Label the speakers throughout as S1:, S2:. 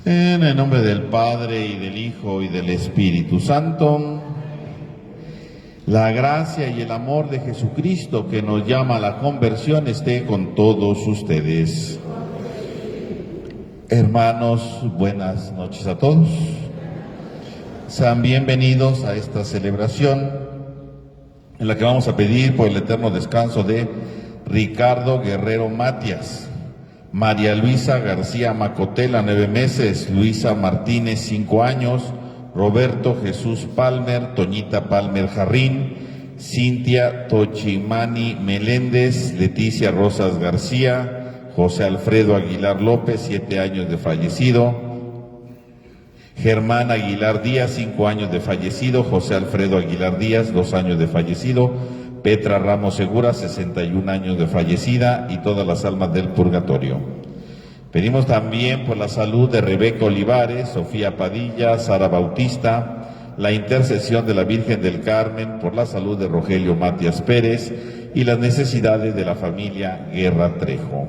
S1: En el nombre del Padre, y del Hijo, y del Espíritu Santo, la gracia y el amor de Jesucristo, que nos llama a la conversión, esté con todos ustedes. Hermanos, buenas noches a todos. Sean bienvenidos a esta celebración en la que vamos a pedir por el eterno descanso de Ricardo Guerrero Matias, María Luisa García Macotela, 9 meses, Luisa Martínez, 5 años, Roberto Jesús Palmer, Toñita Palmer Jarrín, Cintia Tochimani Meléndez, Leticia Rosas García, José Alfredo Aguilar López, 7 años de fallecido, Germán Aguilar Díaz, 5 años de fallecido, José Alfredo Aguilar Díaz, 2 años de fallecido, Petra Ramos Segura, 61 años de fallecida, y todas las almas del purgatorio. Pedimos también por la salud de Rebeca Olivares, Sofía Padilla, Sara Bautista, la intercesión de la Virgen del Carmen, por la salud de Rogelio Matias Pérez y las necesidades de la familia Guerra Trejo.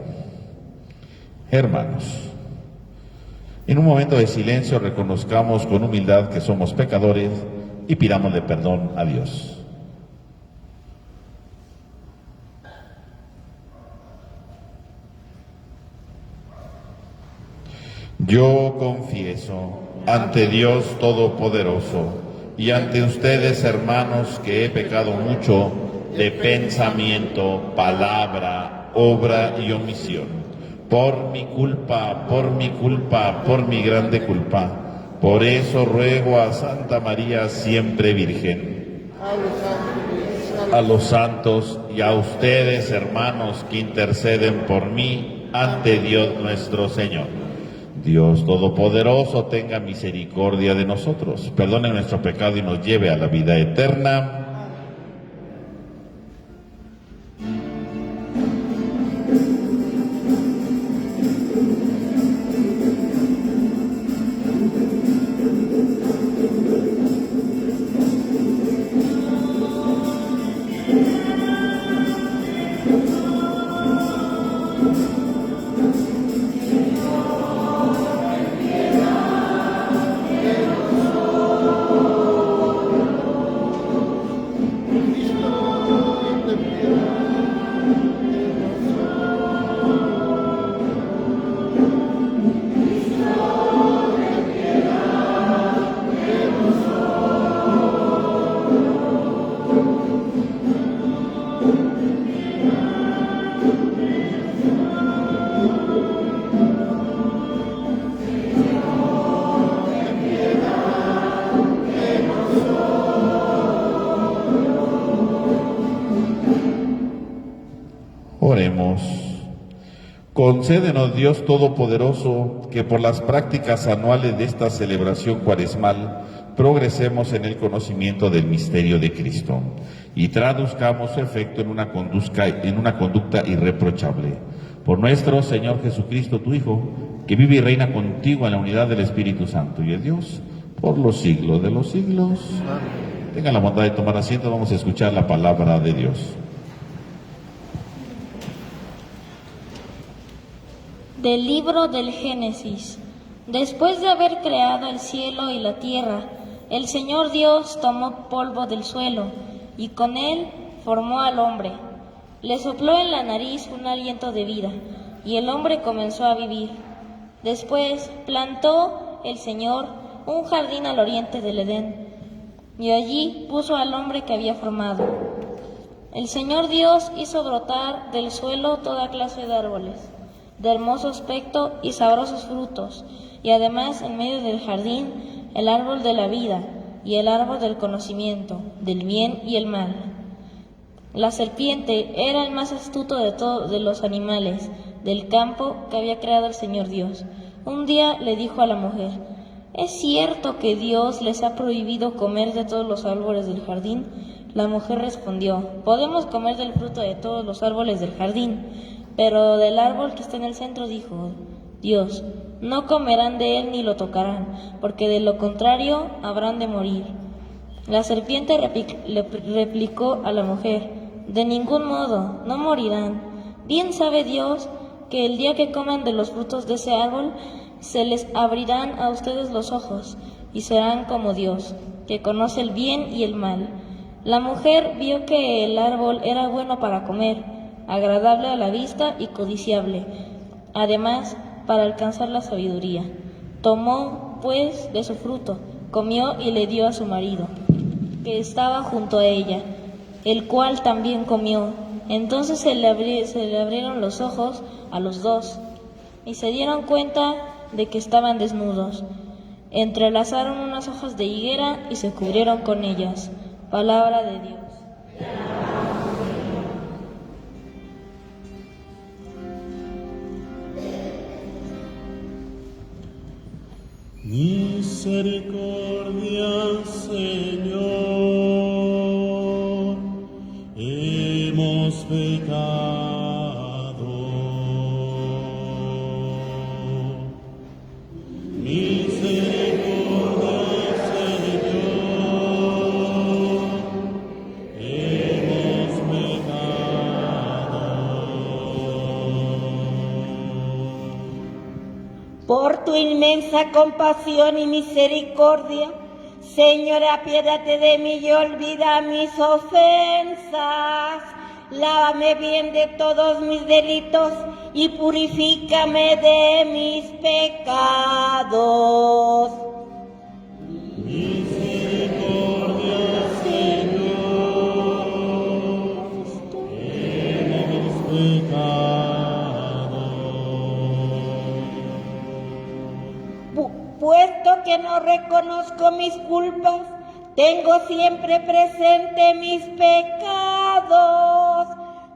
S1: Hermanos, en un momento de silencio reconozcamos con humildad que somos pecadores y pidámosle perdón a Dios. Yo confieso ante Dios Todopoderoso y ante ustedes, hermanos, que he pecado mucho de pensamiento, palabra, obra y omisión. Por mi culpa, por mi grande culpa. Por eso ruego a Santa María siempre Virgen, a los santos y a ustedes, hermanos, que interceden por mí ante Dios nuestro Señor. Dios Todopoderoso tenga misericordia de nosotros, perdone nuestro pecado y nos lleve a la vida eterna. Concédenos, Dios Todopoderoso, que por las prácticas anuales de esta celebración cuaresmal progresemos en el conocimiento del misterio de Cristo y traduzcamos su efecto en una conducta irreprochable. Por nuestro Señor Jesucristo, tu Hijo, que vive y reina contigo en la unidad del Espíritu Santo y es Dios por los siglos de los siglos. Amén. Tengan la bondad de tomar asiento, vamos a escuchar la palabra de Dios.
S2: Del libro del Génesis. Después de haber creado el cielo y la tierra, el Señor Dios tomó polvo del suelo y con él formó al hombre. Le sopló en la nariz un aliento de vida y el hombre comenzó a vivir. Después plantó el Señor un jardín al oriente del Edén y allí puso al hombre que había formado. El Señor Dios hizo brotar del suelo toda clase de árboles, de hermoso aspecto y sabrosos frutos, y además en medio del jardín el árbol de la vida y el árbol del conocimiento, del bien y el mal. La serpiente era el más astuto de todos los animales del campo que había creado el Señor Dios. Un día le dijo a la mujer: ¿es cierto que Dios les ha prohibido comer de todos los árboles del jardín? La mujer respondió: podemos comer del fruto de todos los árboles del jardín, pero del árbol que está en el centro, dijo Dios, no comerán de él ni lo tocarán, porque de lo contrario habrán de morir. La serpiente le replicó a la mujer: de ningún modo, no morirán. Bien sabe Dios que el día que coman de los frutos de ese árbol, se les abrirán a ustedes los ojos, y serán como Dios, que conoce el bien y el mal. La mujer vio que el árbol era bueno para comer, agradable a la vista y codiciable, además para alcanzar la sabiduría. Tomó, pues, de su fruto, comió y le dio a su marido, que estaba junto a ella, el cual también comió. Entonces se le abrieron los ojos a los dos, y se dieron cuenta de que estaban desnudos. Entrelazaron unas hojas de higuera y se cubrieron con ellas. Palabra de Dios.
S3: Misericordia, Señor, hemos pecado. Misericordia, Señor, hemos pecado.
S4: Por tu inmensa compasión y misericordia, Señor, apiádate de mí y olvida mis ofensas. Lávame bien de todos mis delitos y purifícame de mis pecados.
S3: Misericordia, Señor, hemos pecado.
S4: Puesto que no reconozco mis culpas, tengo siempre presente mis pecados.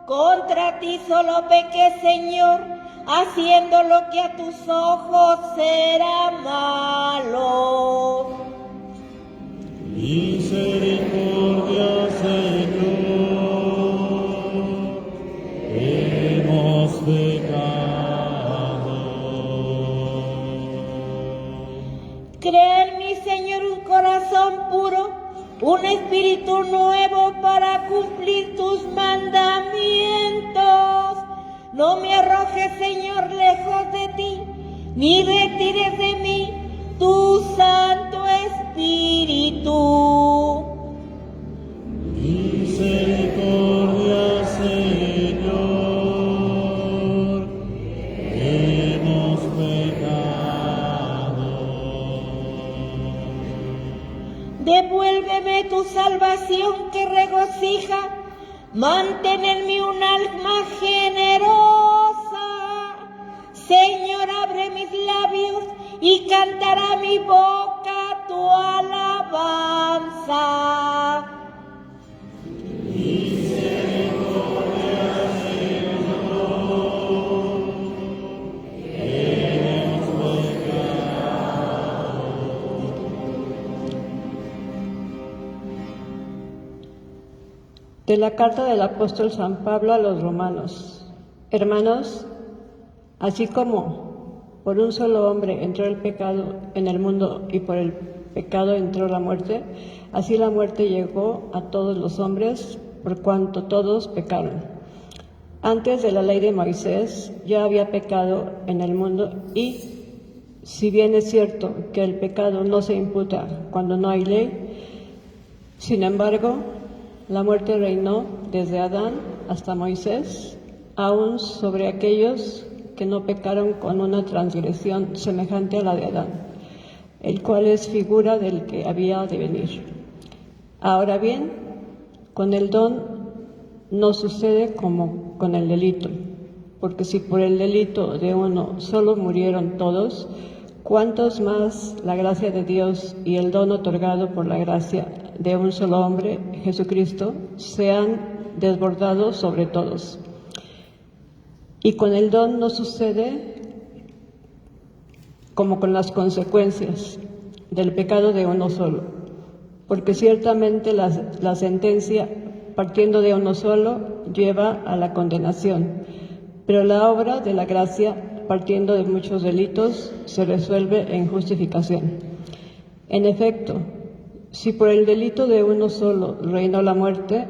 S4: Contra ti solo pequé, Señor, haciendo lo que a tus ojos será malo.
S3: Misericordia, Señor, hemos pecado.
S4: Crea en mí, Señor, un corazón puro, un espíritu nuevo para cumplir tus mandamientos. No me arrojes, Señor, lejos de ti, ni retires de mí tu Santo Espíritu.
S3: Misericordia, Señor, hemos pecado.
S4: Devuélveme tu salvación que regocija, mantén en mí un alma generosa. Señor, abre mis labios y cantará mi boca tu alabanza.
S3: Misericordia, Señor,
S5: De la carta del apóstol San Pablo a los romanos. Hermanos, así como por un solo hombre entró el pecado en el mundo y por el pecado entró la muerte, así la muerte llegó a todos los hombres por cuanto todos pecaron. Antes de la ley de Moisés ya había pecado en el mundo y, si bien es cierto que el pecado no se imputa cuando no hay ley, sin embargo, la muerte reinó desde Adán hasta Moisés, aún sobre aquellos que no pecaron con una transgresión semejante a la de Adán, el cual es figura del que había de venir. Ahora bien, con el don no sucede como con el delito, porque si por el delito de uno solo murieron todos, ¿cuántos más la gracia de Dios y el don otorgado por la gracia de un solo hombre, Jesucristo, se han desbordado sobre todos? Y con el don no sucede como con las consecuencias del pecado de uno solo, porque ciertamente la sentencia, partiendo de uno solo, lleva a la condenación, pero la obra de la gracia, partiendo de muchos delitos, se resuelve en justificación. En efecto, si por el delito de uno solo reinó la muerte,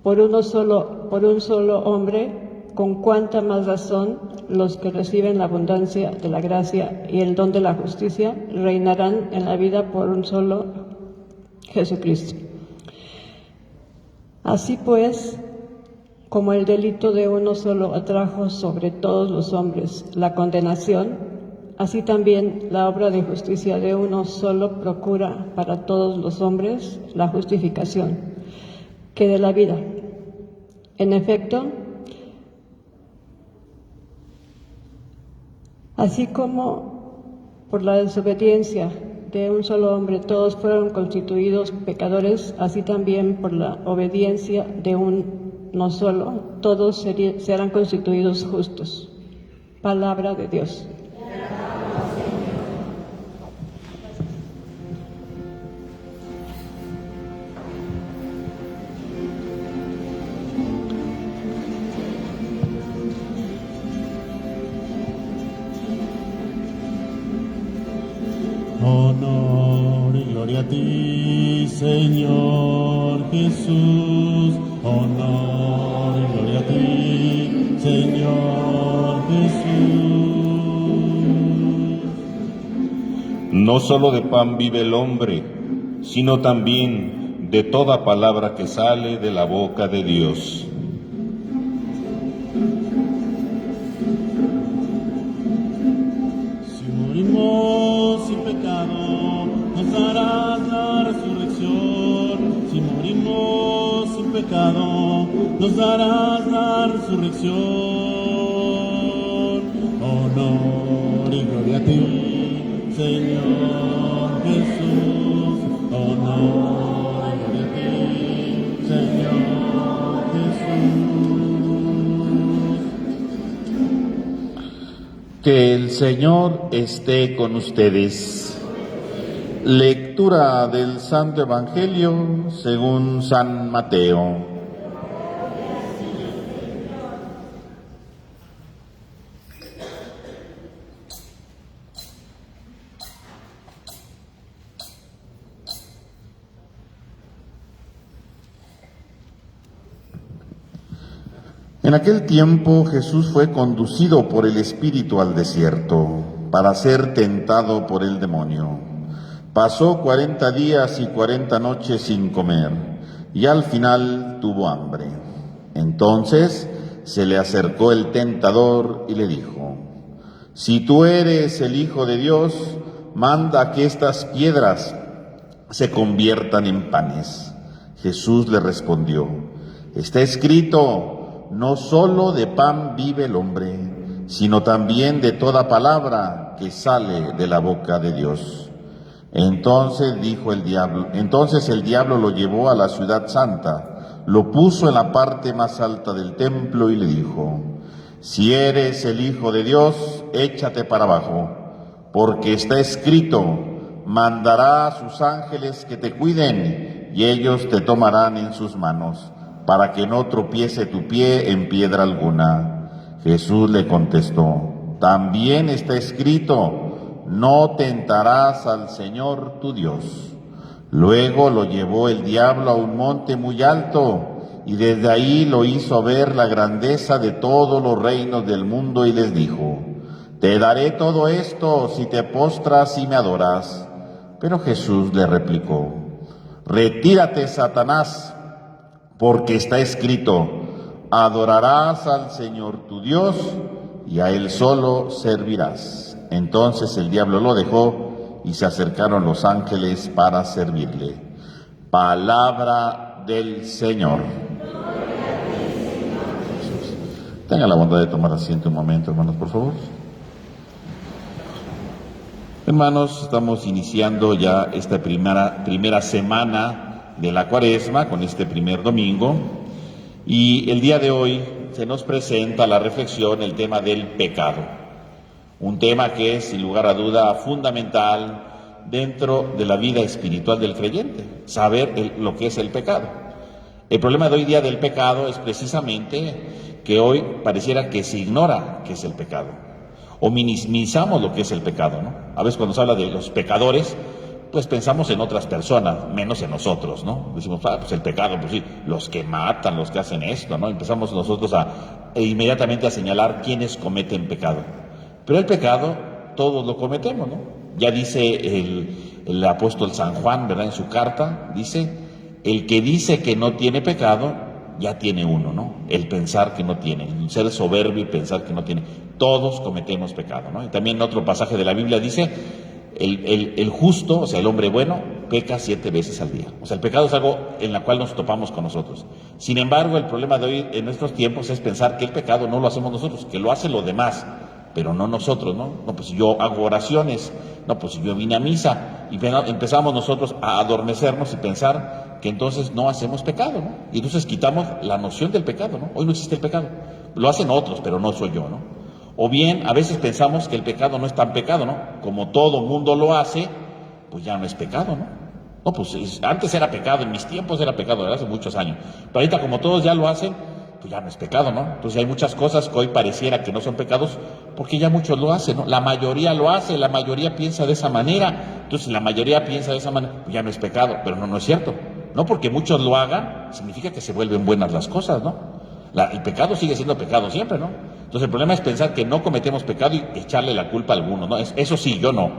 S5: por un solo hombre, con cuánta más razón los que reciben la abundancia de la gracia y el don de la justicia reinarán en la vida por un solo Jesucristo. Así pues, como el delito de uno solo atrajo sobre todos los hombres la condenación, así también la obra de justicia de uno solo procura para todos los hombres la justificación, que de la vida. En efecto, así como por la desobediencia de un solo hombre todos fueron constituidos pecadores, así también por la obediencia de uno solo todos serán constituidos justos. Palabra de Dios.
S3: Honor y gloria a ti, Señor Jesús. Honor y gloria a ti, Señor Jesús.
S1: No solo de pan vive el hombre, sino también de toda palabra que sale de la boca de Dios.
S3: Si morimos sin pecado, nos darás la resurrección. Si morimos sin pecado, nos darás la resurrección. Honor y gloria a ti, Señor Jesús. Honor y gloria a ti, Señor Jesús.
S1: Que el Señor esté con ustedes. Lectura del Santo Evangelio según San Mateo. En aquel tiempo Jesús fue conducido por el Espíritu al desierto para ser tentado por el demonio. Pasó 40 días y 40 noches sin comer y al final tuvo hambre. Entonces se le acercó el tentador y le dijo: si tú eres el Hijo de Dios, manda que estas piedras se conviertan en panes. Jesús le respondió: está escrito, no solo de pan vive el hombre, sino también de toda palabra que sale de la boca de Dios. Entonces el diablo lo llevó a la ciudad santa, lo puso en la parte más alta del templo y le dijo: si eres el Hijo de Dios, échate para abajo, porque está escrito, mandará a sus ángeles que te cuiden y ellos te tomarán en sus manos para que no tropiece tu pie en piedra alguna. Jesús le contestó: también está escrito, no tentarás al Señor tu Dios. Luego lo llevó el diablo a un monte muy alto, y desde ahí lo hizo ver la grandeza de todos los reinos del mundo, y les dijo: te daré todo esto si te postras y me adoras. Pero Jesús le replicó: retírate, Satanás, porque está escrito, adorarás al Señor tu Dios y a Él solo servirás. Entonces el diablo lo dejó y se acercaron los ángeles para servirle. Palabra del Señor. Tenga la bondad de tomar asiento un momento, hermanos, por favor. Hermanos, estamos iniciando ya esta primera semana de la Cuaresma con este primer domingo, y el día de hoy se nos presenta la reflexión, el tema del pecado, un tema que es sin lugar a duda fundamental dentro de la vida espiritual del creyente, saber lo que es el pecado. El problema de hoy día del pecado es precisamente que hoy pareciera que se ignora qué es el pecado, o minimizamos lo que es el pecado, ¿no? A veces cuando se habla de los pecadores, pues pensamos en otras personas, menos en nosotros, ¿no? Decimos, pues el pecado, pues sí, los que matan, los que hacen esto, ¿no? Empezamos nosotros inmediatamente a señalar quiénes cometen pecado. Pero el pecado, todos lo cometemos, ¿no? Ya dice el apóstol San Juan, ¿verdad? En su carta, dice, el que dice que no tiene pecado, ya tiene uno, ¿no? El pensar que no tiene, el ser soberbio y pensar que no tiene. Todos cometemos pecado, ¿no? Y también en otro pasaje de la Biblia dice, el justo, o sea, el hombre bueno, peca 7 veces al día. O sea, el pecado es algo en la cual nos topamos con nosotros. Sin embargo, el problema de hoy en nuestros tiempos es pensar que el pecado no lo hacemos nosotros, que lo hacen los demás, pero no nosotros, ¿no? No, pues yo hago oraciones, no, pues yo vine a misa, y empezamos nosotros a adormecernos y pensar que entonces no hacemos pecado, ¿no? Y entonces quitamos la noción del pecado, ¿no? Hoy no existe el pecado, lo hacen otros, pero no soy yo, ¿no? O bien, a veces pensamos que el pecado no es tan pecado, ¿no? Como todo mundo lo hace, pues ya no es pecado, ¿no? No, pues antes era pecado, en mis tiempos era pecado, ¿verdad? Hace muchos años. Pero ahorita como todos ya lo hacen, pues ya no es pecado, ¿no? Entonces hay muchas cosas que hoy pareciera que no son pecados porque ya muchos lo hacen, ¿no? La mayoría lo hace, la mayoría piensa de esa manera. Entonces la mayoría piensa de esa manera, pues ya no es pecado, pero no es cierto. No porque muchos lo hagan, significa que se vuelven buenas las cosas, ¿no? El pecado sigue siendo pecado siempre, ¿no? Entonces el problema es pensar que no cometemos pecado y echarle la culpa a alguno, ¿no? Eso sí, yo no.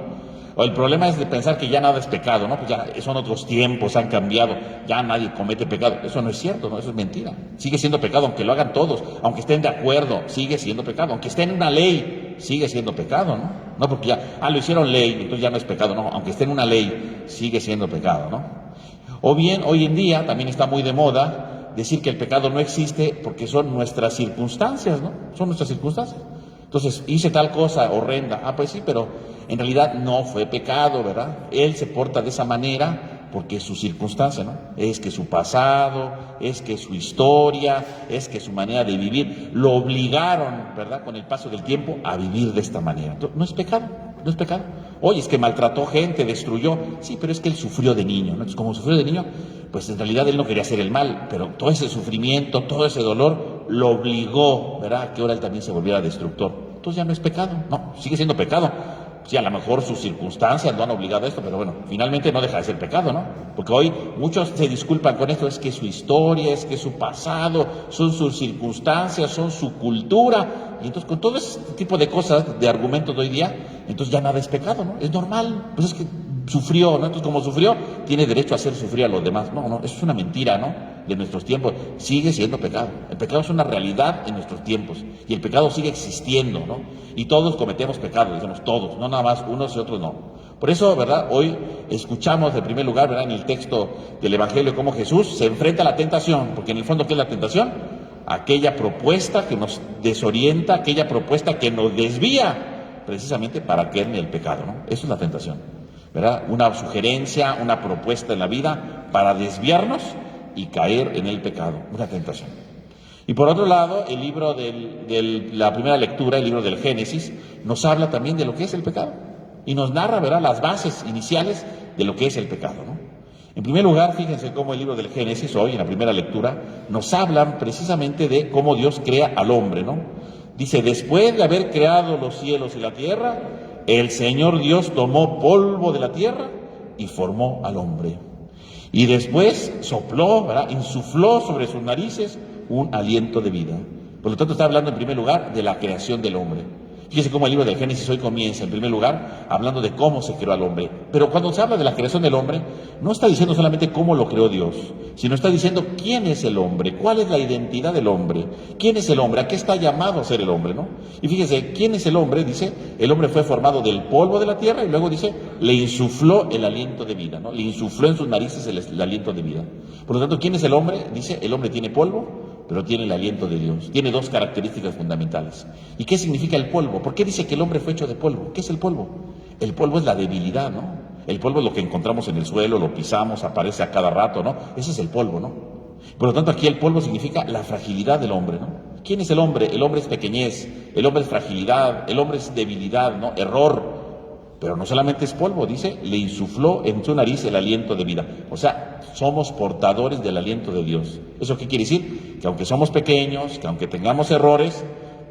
S1: O el problema es de pensar que ya nada es pecado, ¿no? Pues ya son otros tiempos, han cambiado, ya nadie comete pecado. Eso no es cierto, ¿no? Eso es mentira. Sigue siendo pecado, aunque lo hagan todos, aunque estén de acuerdo, sigue siendo pecado. Aunque esté en una ley, sigue siendo pecado, ¿no? No porque ya, lo hicieron ley, entonces ya no es pecado, no. Aunque esté en una ley, sigue siendo pecado, ¿no? O bien, hoy en día también está muy de moda decir que el pecado no existe porque son nuestras circunstancias, ¿no? Son nuestras circunstancias. Entonces, hice tal cosa horrenda. Pues sí, pero en realidad no fue pecado, ¿verdad? Él se porta de esa manera porque es su circunstancia, ¿no? Es que su pasado, es que su historia, es que su manera de vivir lo obligaron, ¿verdad? Con el paso del tiempo a vivir de esta manera. Entonces, no es pecado, no es pecado. Oye, es que maltrató gente, destruyó. Sí, pero es que él sufrió de niño, ¿no? Entonces, como sufrió de niño, pues en realidad él no quería hacer el mal, pero todo ese sufrimiento, todo ese dolor lo obligó, ¿verdad?, a que ahora él también se volviera destructor. Entonces ya no es pecado, no, sigue siendo pecado. Sí, a lo mejor sus circunstancias lo han obligado a esto, pero bueno, finalmente no deja de ser pecado, ¿no? Porque hoy muchos se disculpan con esto, es que su historia, es que su pasado, son sus circunstancias, son su cultura, y entonces con todo ese tipo de cosas, de argumentos de hoy día, entonces ya nada es pecado, ¿no? Es normal, pues es que sufrió, ¿no? Entonces como sufrió, tiene derecho a hacer sufrir a los demás. No, eso es una mentira, ¿no? De nuestros tiempos, sigue siendo pecado. El pecado es una realidad en nuestros tiempos, y el pecado sigue existiendo, ¿no? Y todos cometemos pecado, decimos todos, no nada más unos y otros no. Por eso, ¿verdad?, hoy escuchamos en primer lugar, ¿verdad?, en el texto del Evangelio cómo Jesús se enfrenta a la tentación, porque en el fondo, ¿qué es la tentación? Aquella propuesta que nos desorienta, aquella propuesta que nos desvía precisamente para caer en el pecado, ¿no? Eso es la tentación, ¿verdad? Una sugerencia, una propuesta en la vida para desviarnos y caer en el pecado, una tentación. Y por otro lado, el libro la primera lectura, el libro del Génesis, nos habla también de lo que es el pecado y nos narra, ¿verdad?, las bases iniciales de lo que es el pecado, ¿no?
S6: En primer lugar, fíjense cómo el libro del Génesis, hoy en la primera lectura, nos hablan precisamente de cómo Dios crea al hombre, ¿no? Dice, después de haber creado los cielos y la tierra, el Señor Dios tomó polvo de la tierra y formó al hombre. Y después sopló, ¿verdad?, insufló sobre sus narices un aliento de vida. Por lo tanto, está hablando en primer lugar de la creación del hombre. Fíjese cómo el libro del Génesis hoy comienza, en primer lugar, hablando de cómo se creó al hombre. Pero cuando se habla de la creación del hombre, no está diciendo solamente cómo lo creó Dios, sino está diciendo quién es el hombre, cuál es la identidad del hombre, quién es el hombre, a qué está llamado a ser el hombre, ¿no? Y fíjese, ¿quién es el hombre? Dice, el hombre fue formado del polvo de la tierra y luego dice, le insufló el aliento de vida, ¿no? Le insufló en sus narices el aliento de vida. Por lo tanto, ¿quién es el hombre? Dice, el hombre tiene polvo, pero tiene el aliento de Dios. Tiene dos características fundamentales. ¿Y qué significa el polvo? ¿Por qué dice que el hombre fue hecho de polvo? ¿Qué es el polvo? El polvo es la debilidad, ¿no? El polvo es lo que encontramos en el suelo, lo pisamos, aparece a cada rato, ¿no? Ese es el polvo, ¿no? Por lo tanto, aquí el polvo significa la fragilidad del hombre, ¿no? ¿Quién es el hombre? El hombre es pequeñez, el hombre es fragilidad, el hombre es debilidad, ¿no? Error. Pero no solamente es polvo, dice, le insufló en su nariz el aliento de vida. O sea, somos portadores del aliento de Dios. ¿Eso qué quiere decir? Que aunque somos pequeños, que aunque tengamos errores,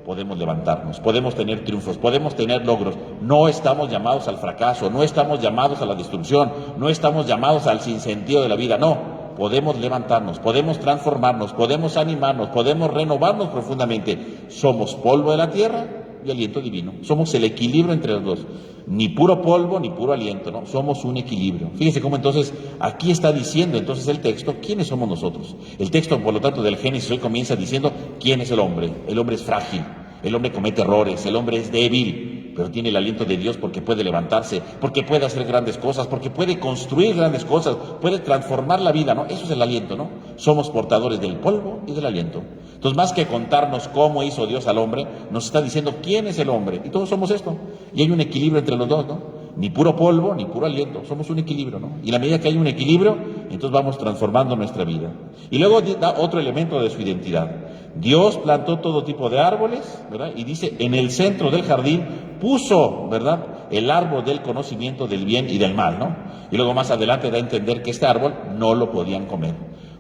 S6: podemos levantarnos, podemos tener triunfos, podemos tener logros. No estamos llamados al fracaso, no estamos llamados a la destrucción, no estamos llamados al sinsentido de la vida, no. Podemos levantarnos, podemos transformarnos, podemos animarnos, podemos renovarnos profundamente. Somos polvo de la tierra y aliento divino. Somos el equilibrio entre los dos. Ni puro polvo, ni puro aliento, ¿no? Somos un equilibrio. Fíjense cómo entonces, aquí está diciendo entonces el texto, ¿quiénes somos nosotros? El texto, por lo tanto, del Génesis hoy comienza diciendo, ¿quién es el hombre? El hombre es frágil, el hombre comete errores, el hombre es débil, pero tiene el aliento de Dios porque puede levantarse, porque puede hacer grandes cosas, porque puede construir grandes cosas, puede transformar la vida, ¿no? Eso es el aliento, ¿no? Somos portadores del polvo y del aliento. Entonces, más que contarnos cómo hizo Dios al hombre, nos está diciendo quién es el hombre. Y todos somos esto. Y hay un equilibrio entre los dos, ¿no? Ni puro polvo, ni puro aliento. Somos un equilibrio, ¿no? Y a la medida que hay un equilibrio, entonces vamos transformando nuestra vida. Y luego da otro elemento de su identidad. Dios plantó todo tipo de árboles, ¿verdad? Y dice, en el centro del jardín puso, ¿verdad?, el árbol del conocimiento del bien y del mal, ¿no? Y luego más adelante da a entender que este árbol no lo podían comer.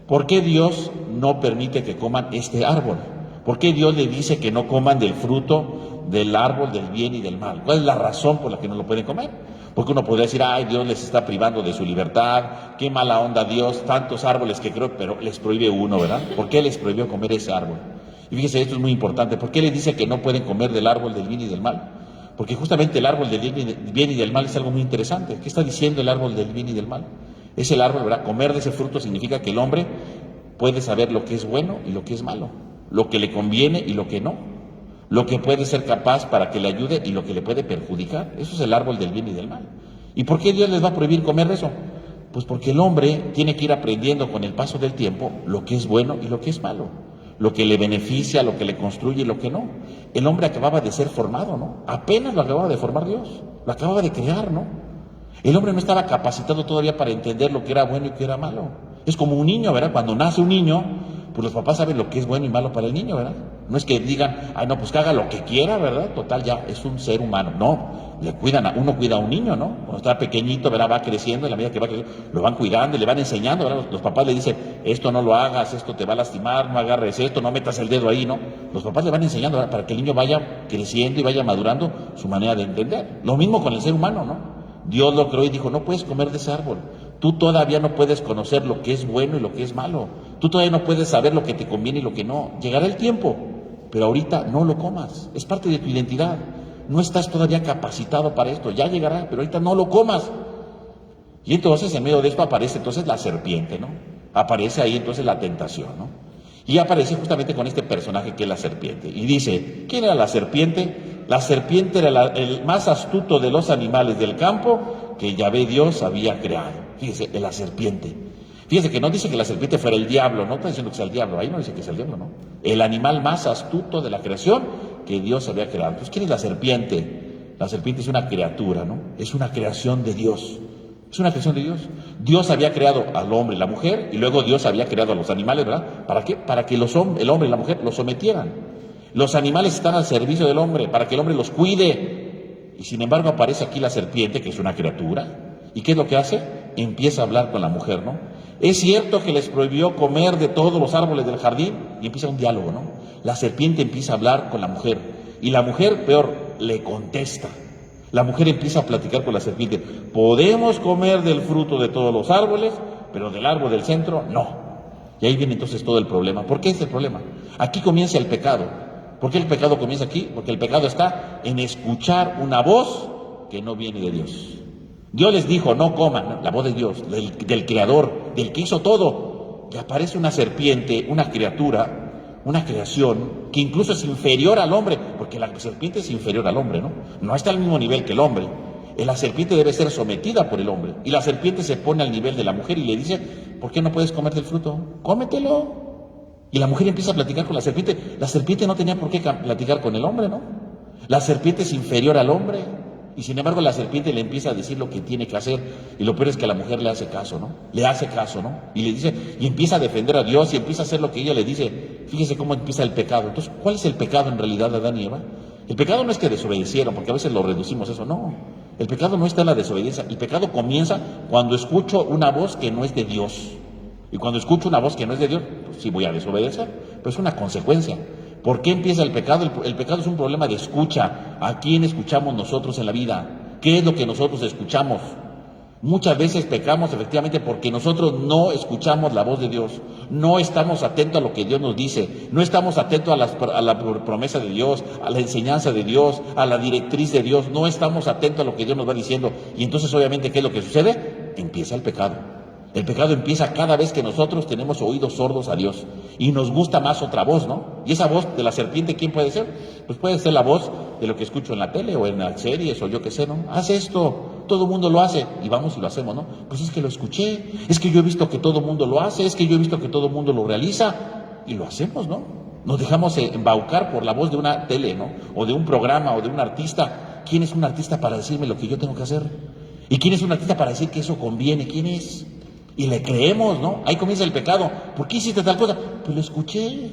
S6: ¿Por qué Dios no permite que coman este árbol? ¿Por qué Dios le dice que no coman del fruto del árbol del bien y del mal? ¿Cuál es la razón por la que no lo pueden comer? Porque uno podría decir, ay, Dios les está privando de su libertad, qué mala onda Dios, tantos árboles que creo, pero les prohíbe uno, ¿verdad? ¿Por qué les prohibió comer ese árbol? Y fíjese, esto es muy importante. ¿Por qué les dice que no pueden comer del árbol del bien y del mal? Porque justamente el árbol del bien y del mal es algo muy interesante. ¿Qué está diciendo el árbol del bien y del mal? Es el árbol, ¿verdad? Comer de ese fruto significa que el hombre puede saber lo que es bueno y lo que es malo, lo que le conviene y lo que no, lo que puede ser capaz para que le ayude y lo que le puede perjudicar. Eso es el árbol del bien y del mal. ¿Y por qué Dios les va a prohibir comer de eso? Pues porque el hombre tiene que ir aprendiendo con el paso del tiempo lo que es bueno y lo que es malo, lo que le beneficia, lo que le construye y lo que no. El hombre acababa de ser formado, ¿no? Apenas lo acababa de formar Dios, lo acababa de crear, ¿no? El hombre no estaba capacitado todavía para entender lo que era bueno y lo que era malo. Es como un niño, ¿verdad? Cuando nace un niño, pues los papás saben lo que es bueno y malo para el niño, ¿verdad? No es que digan, ay, no, pues que haga lo que quiera, ¿verdad? Total, ya es un ser humano. No, uno cuida a un niño, ¿no? Cuando está pequeñito, ¿verdad? Va creciendo, en la medida que va creciendo, lo van cuidando, le van enseñando, ¿verdad? Los papás le dicen, esto no lo hagas, esto te va a lastimar, no agarres esto, no metas el dedo ahí, ¿no? Los papás le van enseñando, ¿verdad?, para que el niño vaya creciendo y vaya madurando su manera de entender. Lo mismo con el ser humano, ¿no? Dios lo creó y dijo, no puedes comer de ese árbol. Tú todavía no puedes conocer lo que es bueno y lo que es malo. Tú todavía no puedes saber lo que te conviene y lo que no. Llegará el tiempo, pero ahorita no lo comas. Es parte de tu identidad. No estás todavía capacitado para esto. Ya llegará, pero ahorita no lo comas. Y entonces en medio de esto aparece entonces la serpiente, ¿no? Aparece ahí entonces la tentación, ¿no? Y aparece justamente con este personaje que es la serpiente. Y dice, ¿quién era la serpiente? La serpiente era el más astuto de los animales del campo que Yahvé Dios había creado. Fíjese, de la serpiente. Fíjese que no dice que la serpiente fuera el diablo, no está diciendo que sea el diablo, ahí no dice que sea el diablo, no. El animal más astuto de la creación que Dios había creado. Entonces, ¿quién es la serpiente? La serpiente es una criatura, ¿no? Es una creación de Dios. Es una creación de Dios. Dios había creado al hombre y la mujer, y luego Dios había creado a los animales, ¿verdad? ¿Para qué? Para que el hombre y la mujer los sometieran. Los animales están al servicio del hombre, para que el hombre los cuide. Y sin embargo aparece aquí la serpiente, que es una criatura. ¿Y qué es lo que hace? empieza a hablar con la mujer, ¿no? Es cierto que les prohibió comer de todos los árboles del jardín, y empieza un diálogo, ¿no? La serpiente empieza a hablar con la mujer, y la mujer, peor, le contesta. La mujer empieza a platicar con la serpiente. Podemos comer del fruto de todos los árboles, pero del árbol del centro, no. Y ahí viene entonces todo el problema. ¿Por qué es el problema? Aquí comienza el pecado. ¿Por qué el pecado comienza aquí? Porque el pecado está en escuchar una voz que no viene de Dios. Dios les dijo, no coman, la voz de Dios, del Creador, del que hizo todo. Y aparece una serpiente, una criatura, una creación que incluso es inferior al hombre, porque la serpiente es inferior al hombre, ¿no? No está al mismo nivel que el hombre. La serpiente debe ser sometida por el hombre. Y la serpiente se pone al nivel de la mujer y le dice, ¿por qué no puedes comer del fruto? Cómetelo. Y la mujer empieza a platicar con la serpiente. La serpiente no tenía por qué platicar con el hombre, ¿no? La serpiente es inferior al hombre. Y sin embargo la serpiente le empieza a decir lo que tiene que hacer. Y lo peor es que la mujer le hace caso, ¿no? Le hace caso, ¿no? Y le dice, y empieza a defender a Dios y empieza a hacer lo que ella le dice. Fíjese cómo empieza el pecado. Entonces, ¿cuál es el pecado en realidad de Adán y Eva? El pecado no es que desobedecieron, porque a veces lo reducimos eso, no. El pecado no está en la desobediencia. El pecado comienza cuando escucho una voz que no es de Dios. Y cuando escucho una voz que no es de Dios, pues sí voy a desobedecer, pero es una consecuencia. ¿Por qué empieza el pecado? El pecado es un problema de escucha. ¿A quién escuchamos nosotros en la vida? ¿Qué es lo que nosotros escuchamos? Muchas veces pecamos efectivamente porque nosotros no escuchamos la voz de Dios, no estamos atentos a lo que Dios nos dice, no estamos atentos a la promesa de Dios, a la enseñanza de Dios, a la directriz de Dios, no estamos atentos a lo que Dios nos va diciendo. Y entonces obviamente, ¿qué es lo que sucede? Empieza el pecado. El pecado empieza cada vez que nosotros tenemos oídos sordos a Dios y nos gusta más otra voz, ¿no? Y esa voz de la serpiente, ¿quién puede ser? Pues puede ser la voz de lo que escucho en la tele o en las series o yo qué sé, ¿no? Haz esto, todo el mundo lo hace y vamos y lo hacemos, ¿no? Pues es que lo escuché, es que yo he visto que todo el mundo lo hace, es que yo he visto que todo el mundo lo realiza y lo hacemos, ¿no? Nos dejamos embaucar por la voz de una tele, ¿no? O de un programa o de un artista. ¿Quién es un artista para decirme lo que yo tengo que hacer? ¿Y quién es un artista para decir que eso conviene? ¿Quién es? Y le creemos, ¿no? Ahí comienza el pecado. ¿Por qué hiciste tal cosa? Pues lo escuché.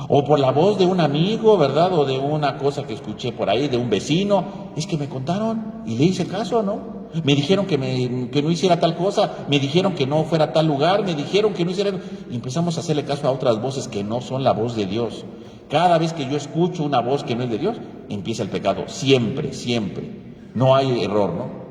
S6: O por la voz de un amigo, ¿verdad? O de una cosa que escuché por ahí, de un vecino. Es que me contaron y le hice caso, ¿no? Me dijeron que no hiciera tal cosa, me dijeron que no fuera a tal lugar, me dijeron que no hiciera... Y empezamos a hacerle caso a otras voces que no son la voz de Dios. Cada vez que yo escucho una voz que no es de Dios, empieza el pecado. Siempre, siempre. No hay error, ¿no?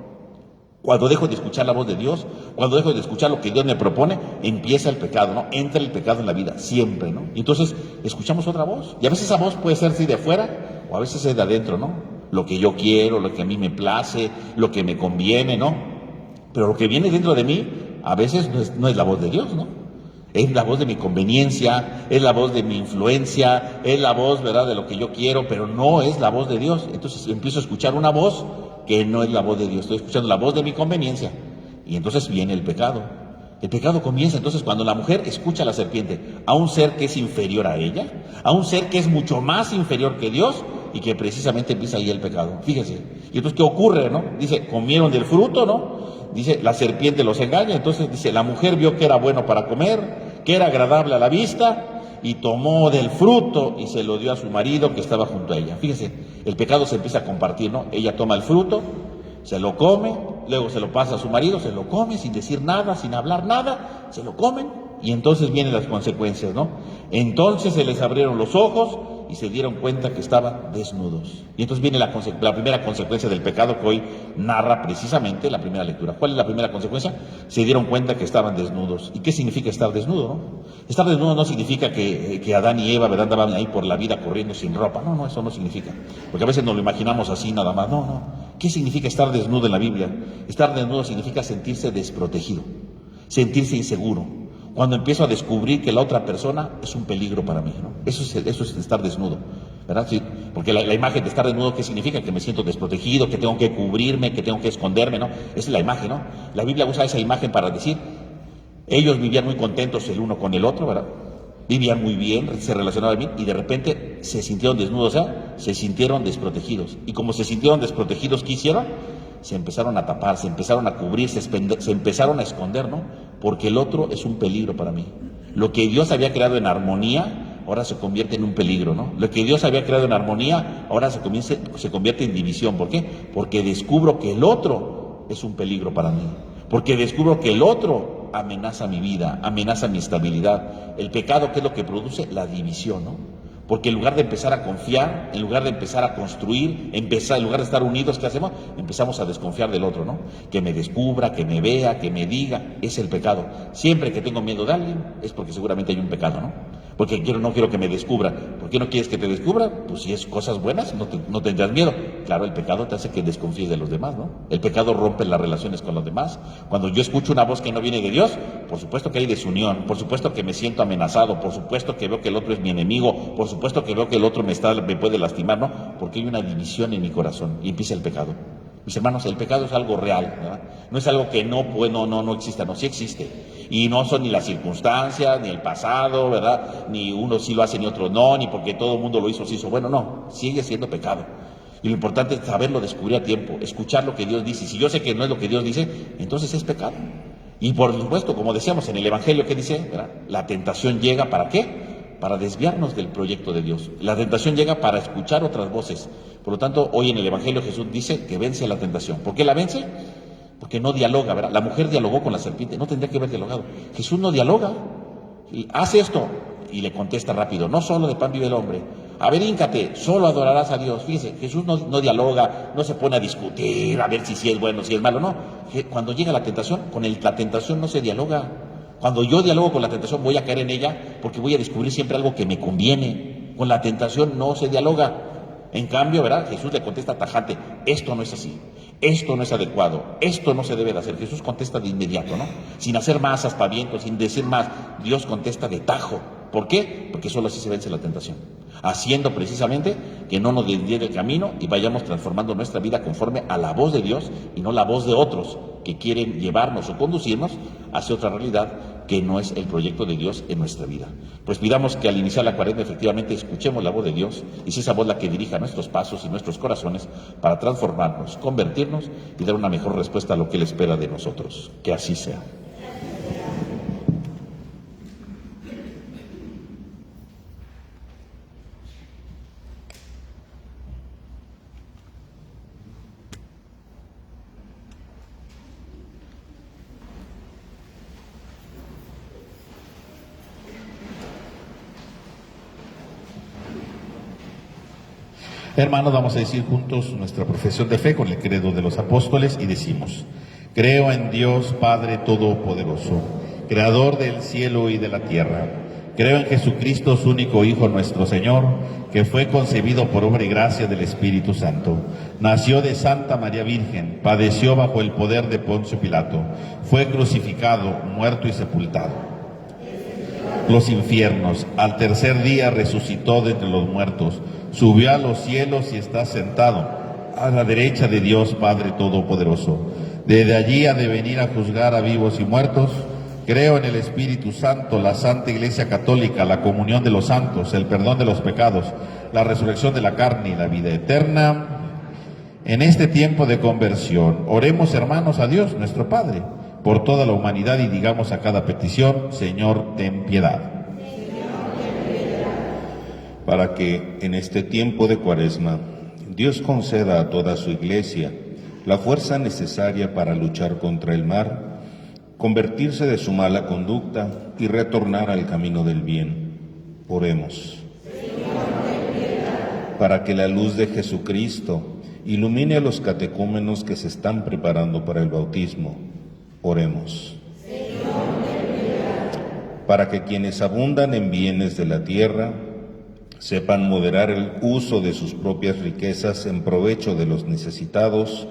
S6: Cuando dejo de escuchar la voz de Dios, cuando dejo de escuchar lo que Dios me propone, empieza el pecado, ¿no? Entra el pecado en la vida, siempre, ¿no? Y entonces escuchamos otra voz. Y a veces esa voz puede ser así de afuera o a veces es de adentro, ¿no? Lo que yo quiero, lo que a mí me place, lo que me conviene, ¿no? Pero lo que viene dentro de mí a veces no es la voz de Dios, ¿no? Es la voz de mi conveniencia, es la voz de mi influencia, es la voz, ¿verdad?, de lo que yo quiero, pero no es la voz de Dios. Entonces empiezo a escuchar una voz que no es la voz de Dios, estoy escuchando la voz de mi conveniencia y entonces viene el pecado. El pecado comienza entonces cuando la mujer escucha a la serpiente, a un ser que es inferior a ella, a un ser que es mucho más inferior que Dios y que precisamente empieza ahí el pecado. Fíjese. Y entonces, ¿qué ocurre, no? Dice, comieron del fruto, ¿no? Dice, la serpiente los engaña, entonces dice, la mujer vio que era bueno para comer, que era agradable a la vista, y tomó del fruto y se lo dio a su marido que estaba junto a ella. Fíjese, el pecado se empieza a compartir, ¿no? Ella toma el fruto, se lo come, luego se lo pasa a su marido, se lo come sin decir nada, sin hablar nada, se lo comen y entonces vienen las consecuencias, ¿no? Entonces se les abrieron los ojos y se dieron cuenta que estaban desnudos. Y entonces viene la primera consecuencia del pecado que hoy narra precisamente la primera lectura. ¿Cuál es la primera consecuencia? Se dieron cuenta que estaban desnudos. ¿Y qué significa estar desnudo, no? Estar desnudo no significa que Adán y Eva, ¿verdad?, andaban ahí por la vida corriendo sin ropa. No, eso no significa. Porque a veces nos lo imaginamos así nada más. No. ¿Qué significa estar desnudo en la Biblia? Estar desnudo significa sentirse desprotegido, sentirse inseguro. Cuando empiezo a descubrir que la otra persona es un peligro para mí, ¿no? Eso es estar desnudo, ¿verdad? Sí, porque la imagen de estar desnudo, ¿qué significa? Que me siento desprotegido, que tengo que cubrirme, que tengo que esconderme, ¿no? Esa es la imagen, ¿no? La Biblia usa esa imagen para decir, ellos vivían muy contentos el uno con el otro, ¿verdad? Vivían muy bien, se relacionaban bien y de repente se sintieron desnudos, o sea, se sintieron desprotegidos. Y como se sintieron desprotegidos, ¿qué hicieron? Se empezaron a tapar, se empezaron a cubrir, se empezaron a esconder, ¿no? Porque el otro es un peligro para mí. Lo que Dios había creado en armonía, ahora se convierte en un peligro, ¿no? Lo que Dios había creado en armonía, ahora se convierte en división. ¿Por qué? Porque descubro que el otro es un peligro para mí. Porque descubro que el otro amenaza mi vida, amenaza mi estabilidad. El pecado, ¿qué es lo que produce? La división, ¿no? Porque en lugar de empezar a confiar, en lugar de empezar a construir, en lugar de estar unidos, ¿qué hacemos? Empezamos a desconfiar del otro, ¿no? Que me descubra, que me vea, que me diga, es el pecado. Siempre que tengo miedo de alguien, es porque seguramente hay un pecado, ¿no? Porque no quiero que me descubra. ¿Por qué no quieres que te descubra? Pues si es cosas buenas, no tendrás miedo. Claro, el pecado te hace que desconfíes de los demás, ¿no? El pecado rompe las relaciones con los demás. Cuando yo escucho una voz que no viene de Dios, por supuesto que hay desunión, por supuesto que me siento amenazado, por supuesto que veo que el otro es mi enemigo, por supuesto que veo que el otro me puede lastimar, ¿no? Porque hay una división en mi corazón y empieza el pecado. Mis hermanos, el pecado es algo real, ¿verdad? No es algo que no exista, no, sí existe. Y no son ni las circunstancias, ni el pasado, ¿verdad? Ni uno sí lo hace, ni otro no, ni porque todo el mundo lo hizo, se hizo. Bueno, no, sigue siendo pecado. Y lo importante es saberlo descubrir a tiempo, escuchar lo que Dios dice. Y si yo sé que no es lo que Dios dice, entonces es pecado. Y por supuesto, como decíamos en el Evangelio, ¿qué dice? ¿Verdad? La tentación llega, ¿para qué? Para desviarnos del proyecto de Dios. La tentación llega para escuchar otras voces. Por lo tanto, hoy en el Evangelio Jesús dice que vence la tentación. ¿Por qué la vence? Porque no dialoga, ¿verdad? La mujer dialogó con la serpiente, no tendría que haber dialogado. Jesús no dialoga, y hace esto, y le contesta rápido, no solo de pan vive el hombre. A ver, híncate, solo adorarás a Dios. Fíjese, Jesús no dialoga, no se pone a discutir, a ver si es bueno, si es malo, no. Cuando llega la tentación, la tentación no se dialoga. Cuando yo dialogo con la tentación voy a caer en ella porque voy a descubrir siempre algo que me conviene. Con la tentación no se dialoga. En cambio, ¿verdad? Jesús le contesta tajante, esto no es así, esto no es adecuado, esto no se debe de hacer. Jesús contesta de inmediato, ¿no? Sin hacer más aspavientos, sin decir más. Dios contesta de tajo. ¿Por qué? Porque solo así se vence la tentación. Haciendo precisamente que no nos desvíe del camino y vayamos transformando nuestra vida conforme a la voz de Dios y no la voz de otros que quieren llevarnos o conducirnos hacia otra realidad que no es el proyecto de Dios en nuestra vida. Pues pidamos que al iniciar la cuaresma efectivamente escuchemos la voz de Dios y sea esa voz la que dirija nuestros pasos y nuestros corazones para transformarnos, convertirnos y dar una mejor respuesta a lo que Él espera de nosotros. Que así sea.
S1: Hermanos, vamos a decir juntos nuestra profesión de fe con el credo de los apóstoles y decimos: creo en Dios Padre Todopoderoso, Creador del cielo y de la tierra. Creo en Jesucristo, su único Hijo, nuestro Señor, que fue concebido por obra y gracia del Espíritu Santo. Nació de Santa María Virgen, padeció bajo el poder de Poncio Pilato, fue crucificado, muerto y sepultado. Los infiernos, al tercer día resucitó de entre los muertos, subió a los cielos y está sentado a la derecha de Dios Padre Todopoderoso. Desde allí ha de venir a juzgar a vivos y muertos. Creo en el Espíritu Santo, la Santa Iglesia Católica, la comunión de los santos, el perdón de los pecados, la resurrección de la carne y la vida eterna. En este tiempo de conversión, oremos, hermanos, a Dios, nuestro Padre, por toda la humanidad y digamos a cada petición: Señor, ten piedad.
S7: Para que en este tiempo de Cuaresma Dios conceda a toda su Iglesia la fuerza necesaria para luchar contra el mal, convertirse de su mala conducta y retornar al camino del bien. Oremos. Para que la luz de Jesucristo ilumine a los catecúmenos que se están preparando para el bautismo. Oremos. Para que quienes abundan en bienes de la tierra sepan moderar el uso de sus propias riquezas en provecho de los necesitados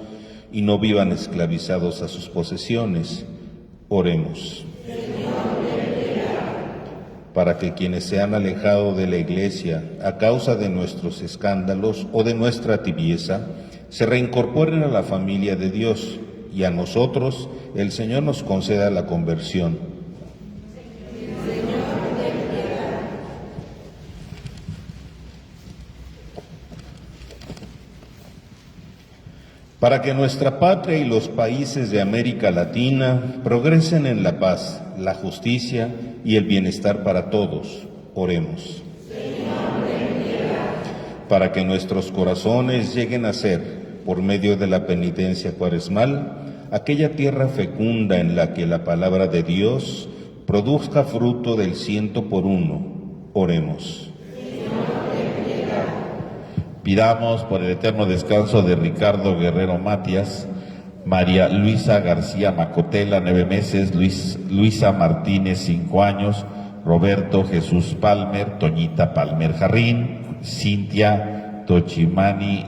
S7: y no vivan esclavizados a sus posesiones. Oremos. Para que quienes se han alejado de la Iglesia a causa de nuestros escándalos o de nuestra tibieza, se reincorporen a la familia de Dios y a nosotros el Señor nos conceda la conversión. Para que nuestra patria y los países de América Latina progresen en la paz, la justicia y el bienestar para todos. Oremos. Para que nuestros corazones lleguen a ser, por medio de la penitencia cuaresmal, aquella tierra fecunda en la que la palabra de Dios produzca fruto del 100 por 1. Oremos.
S1: Pidamos por el eterno descanso de Ricardo Guerrero Matias, María Luisa García Macotela, 9 meses, Luisa Martínez, 5 años, Roberto Jesús Palmer, Toñita Palmer Jarrín, Cintia Tochimani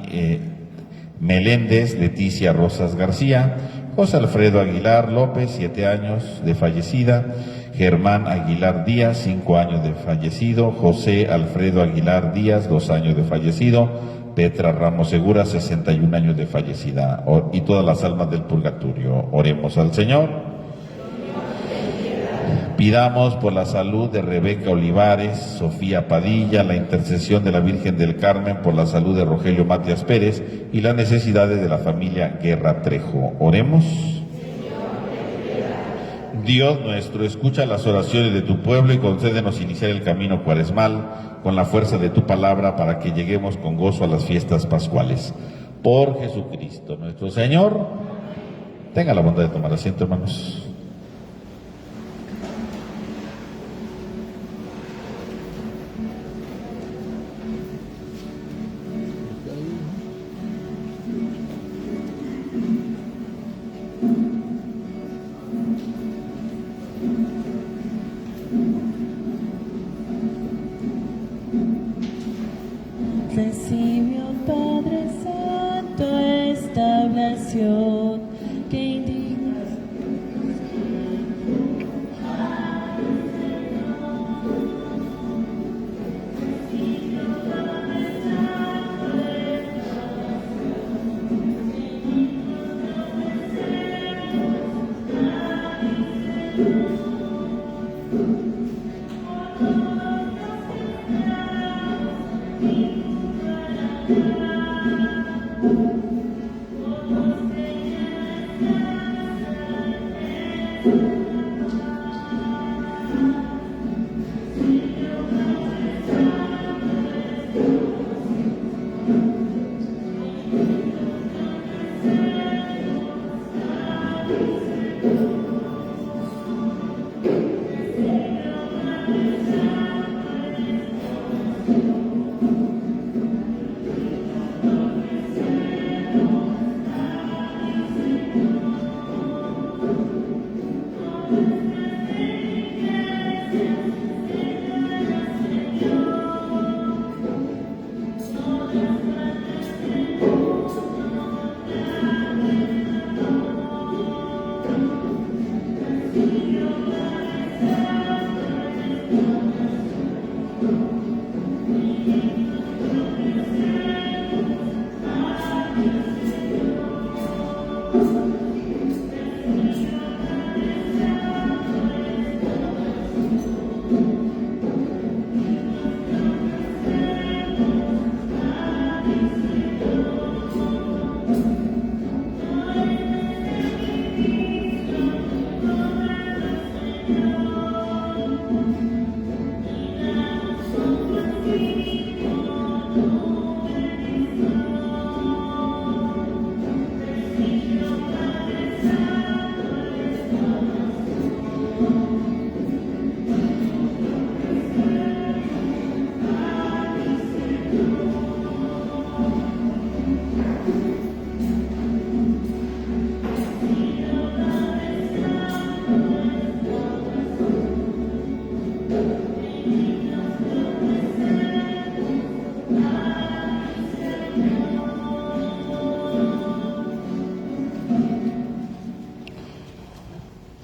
S1: Meléndez, Leticia Rosas García, José Alfredo Aguilar López, 7 años de fallecida, Germán Aguilar Díaz, 5 años de fallecido, José Alfredo Aguilar Díaz, 2 años de fallecido, Petra Ramos Segura, 61 años de fallecida, y todas las almas del purgatorio. Oremos al Señor. Pidamos por la salud de Rebeca Olivares, Sofía Padilla, la intercesión de la Virgen del Carmen, por la salud de Rogelio Matías Pérez y las necesidades de la familia Guerra Trejo. Oremos. Dios nuestro, escucha las oraciones de tu pueblo y concédenos iniciar el camino cuaresmal con la fuerza de tu palabra para que lleguemos con gozo a las fiestas pascuales. Por Jesucristo nuestro Señor. Tenga la bondad de tomar asiento, hermanos.
S8: Recibe, oh Padre Santo, esta oración que indigna.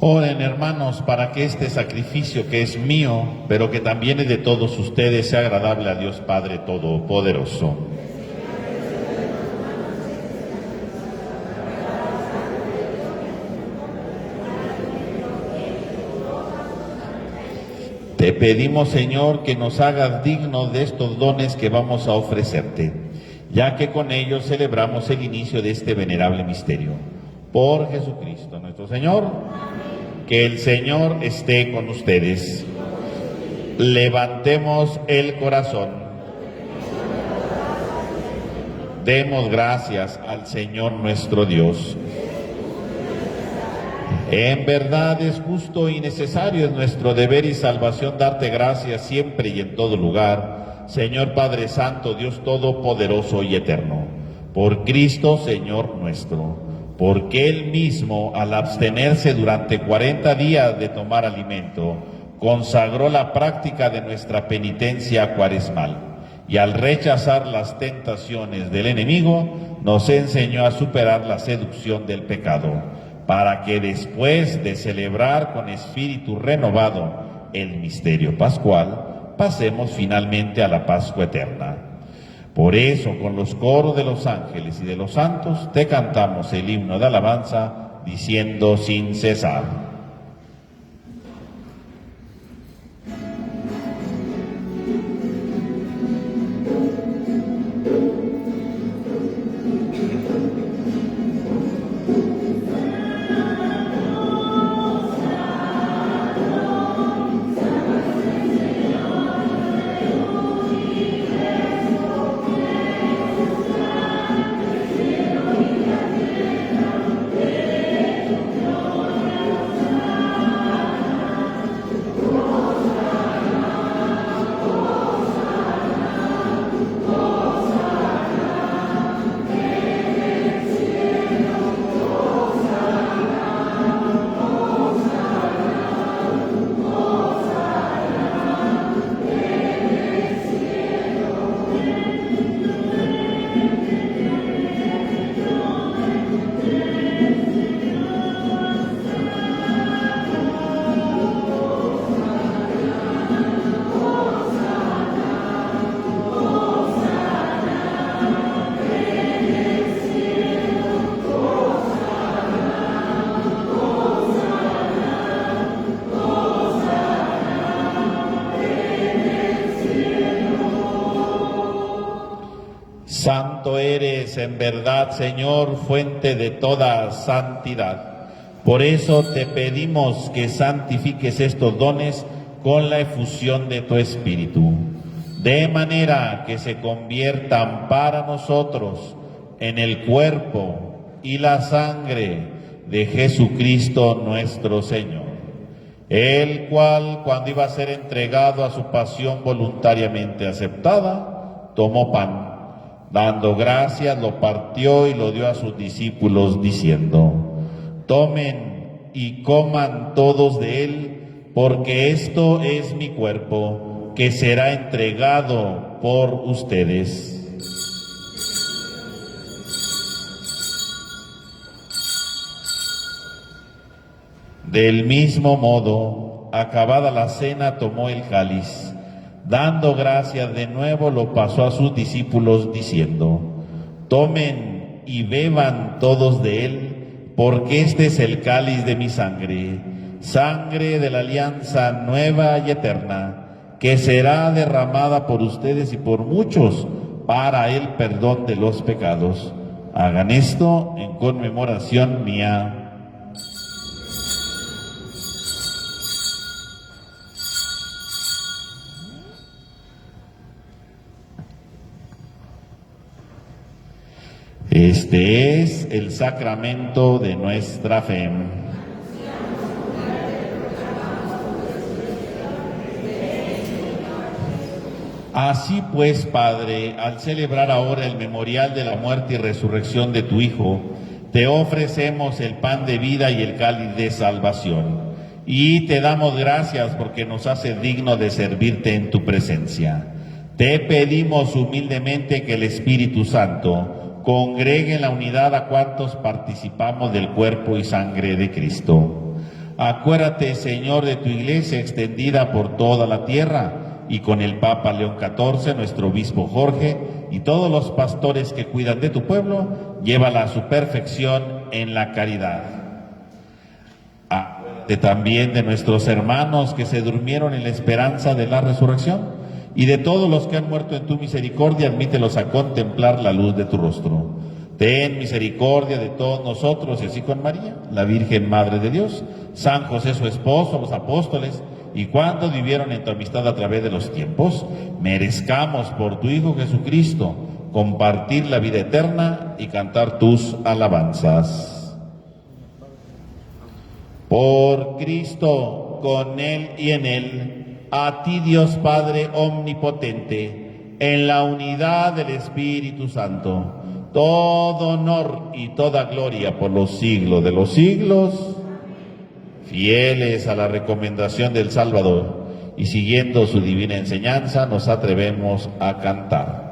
S1: Oren, hermanos, para que este sacrificio que es mío, pero que también es de todos ustedes, sea agradable a Dios Padre Todopoderoso. Te pedimos, Señor, que nos hagas dignos de estos dones que vamos a ofrecerte, ya que con ellos celebramos el inicio de este venerable misterio. Por Jesucristo nuestro Señor. Que el Señor esté con ustedes. Levantemos el corazón. Demos gracias al Señor nuestro Dios. En verdad es justo y necesario, es nuestro deber y salvación darte gracias siempre y en todo lugar, Señor Padre Santo, Dios Todopoderoso y Eterno, por Cristo Señor nuestro, porque Él mismo, al abstenerse durante 40 días de tomar alimento, consagró la práctica de nuestra penitencia cuaresmal, y al rechazar las tentaciones del enemigo, nos enseñó a superar la seducción del pecado, para que después de celebrar con espíritu renovado el misterio pascual, pasemos finalmente a la Pascua eterna. Por eso, con los coros de los ángeles y de los santos, te cantamos el himno de alabanza, diciendo sin cesar. Santo eres en verdad, Señor, fuente de toda santidad. Por eso te pedimos que santifiques estos dones con la efusión de tu Espíritu, de manera que se conviertan para nosotros en el cuerpo y la sangre de Jesucristo nuestro Señor, el cual, cuando iba a ser entregado a su pasión voluntariamente aceptada, tomó pan. Dando gracias, lo partió y lo dio a sus discípulos, diciendo: tomen y coman todos de él, porque esto es mi cuerpo, que será entregado por ustedes. Del mismo modo, acabada la cena, tomó el cáliz. Dando gracias de nuevo, lo pasó a sus discípulos, diciendo: tomen y beban todos de él, porque este es el cáliz de mi sangre, sangre de la alianza nueva y eterna, que será derramada por ustedes y por muchos para el perdón de los pecados. Hagan esto en conmemoración mía. Este es el sacramento de nuestra fe. Así pues, Padre, al celebrar ahora el memorial de la muerte y resurrección de tu Hijo, te ofrecemos el pan de vida y el cáliz de salvación, y te damos gracias porque nos hace digno de servirte en tu presencia. Te pedimos humildemente que el Espíritu Santo congregue en la unidad a cuantos participamos del cuerpo y sangre de Cristo. Acuérdate, Señor, de tu iglesia extendida por toda la tierra, y con el Papa León XIV, nuestro obispo Jorge, y todos los pastores que cuidan de tu pueblo, llévala a su perfección en la caridad. Acuérdate también de nuestros hermanos que se durmieron en la esperanza de la resurrección, y de todos los que han muerto en tu misericordia, admítelos a contemplar la luz de tu rostro. Ten misericordia de todos nosotros, y así con María, la Virgen Madre de Dios, San José su esposo, los apóstoles, y cuantos vivieron en tu amistad a través de los tiempos, merezcamos por tu Hijo Jesucristo compartir la vida eterna y cantar tus alabanzas. Por Cristo, con Él y en Él, a ti Dios Padre omnipotente, en la unidad del Espíritu Santo, todo honor y toda gloria por los siglos de los siglos. Fieles a la recomendación del Salvador y siguiendo su divina enseñanza, nos atrevemos a cantar.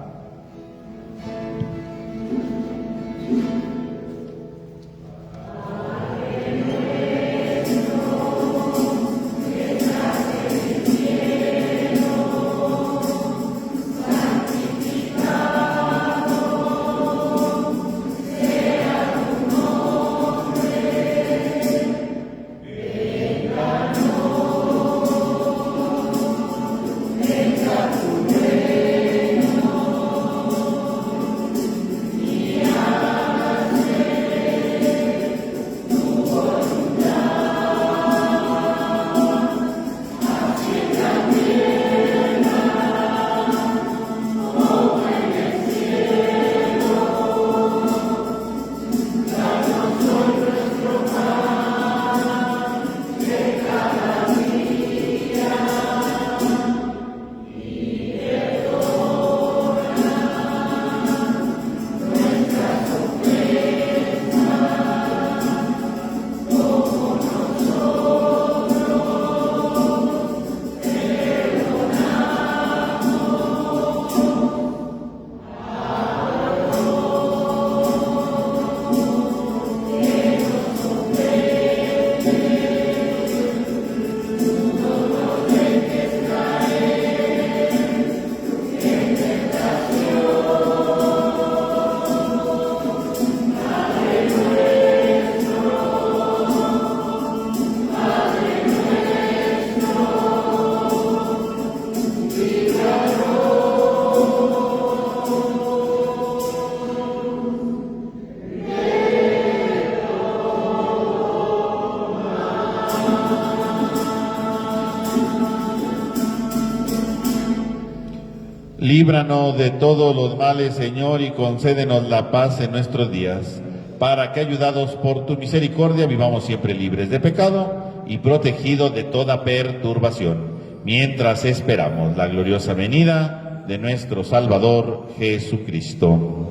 S1: Líbranos de todos los males, Señor, y concédenos la paz en nuestros días, para que, ayudados por tu misericordia, vivamos siempre libres de pecado y protegidos de toda perturbación, mientras esperamos la gloriosa venida de nuestro Salvador Jesucristo.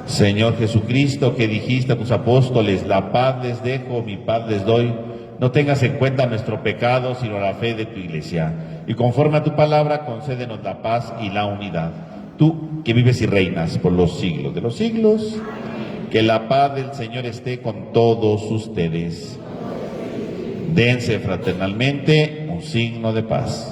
S1: Señor Jesucristo, que dijiste a tus apóstoles, la paz les dejo, mi paz les doy, no tengas en cuenta nuestro pecado, sino la fe de tu Iglesia. Y conforme a tu palabra, concédenos la paz y la unidad. Tú, que vives y reinas por los siglos de los siglos, que la paz del Señor esté con todos ustedes. Dense fraternalmente un signo de paz.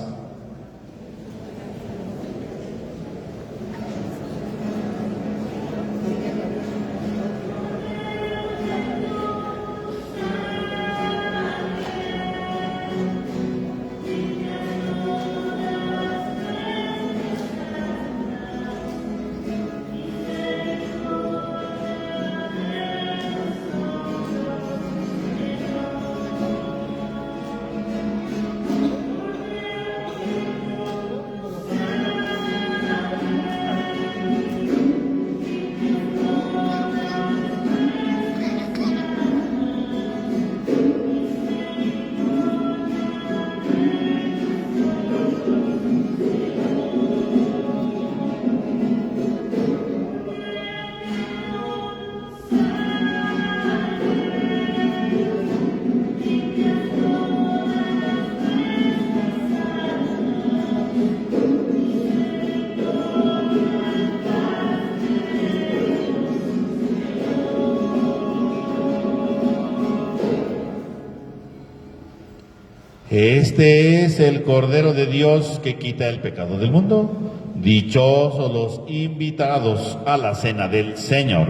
S1: Este es el Cordero de Dios que quita el pecado del mundo. Dichosos los invitados a la cena del Señor.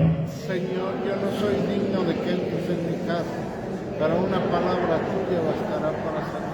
S9: Señor, yo no soy digno de que entres en mi casa, pero una palabra tuya bastará para sanar.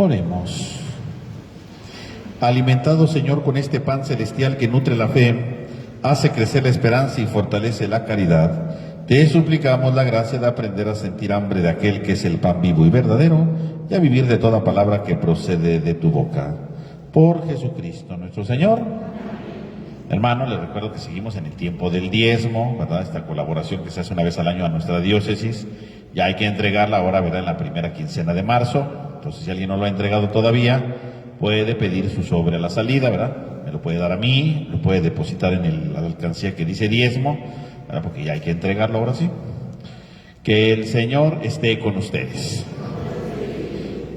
S1: Oremos. Alimentado, Señor, con este pan celestial que nutre la fe, hace crecer la esperanza y fortalece la caridad, te suplicamos la gracia de aprender a sentir hambre de aquel que es el pan vivo y verdadero, y a vivir de toda palabra que procede de tu boca. Por Jesucristo nuestro Señor. Hermanos, les recuerdo que seguimos en el tiempo del diezmo, ¿verdad? Esta colaboración que se hace una vez al año a nuestra diócesis. Ya hay que entregarla ahora, ¿verdad?, en la primera quincena de marzo. Entonces, si alguien no lo ha entregado todavía, puede pedir su sobre a la salida, ¿verdad? Me lo puede dar a mí, lo puede depositar en la alcancía que dice diezmo, ¿verdad?, porque ya hay que entregarlo ahora sí. Que el Señor esté con ustedes.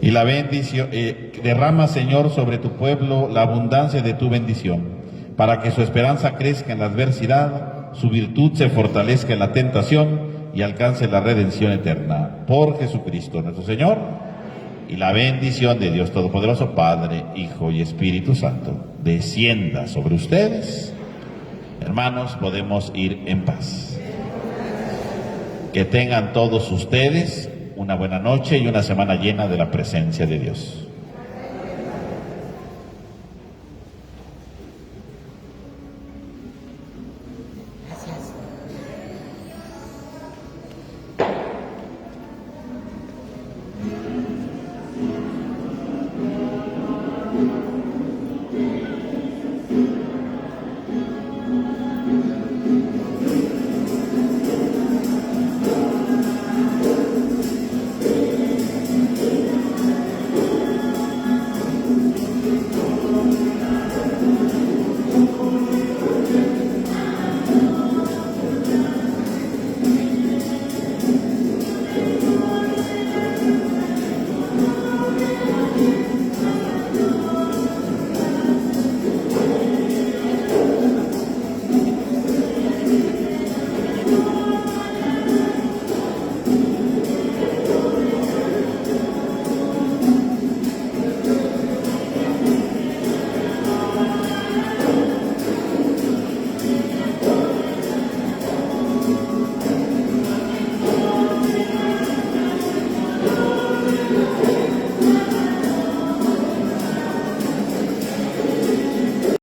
S1: Y la bendición, derrama, Señor, sobre tu pueblo la abundancia de tu bendición, para que su esperanza crezca en la adversidad, su virtud se fortalezca en la tentación y alcance la redención eterna. Por Jesucristo nuestro Señor. Y la bendición de Dios Todopoderoso, Padre, Hijo y Espíritu Santo, descienda sobre ustedes. Hermanos, podemos ir en paz. Que tengan todos ustedes una buena noche y una semana llena de la presencia de Dios.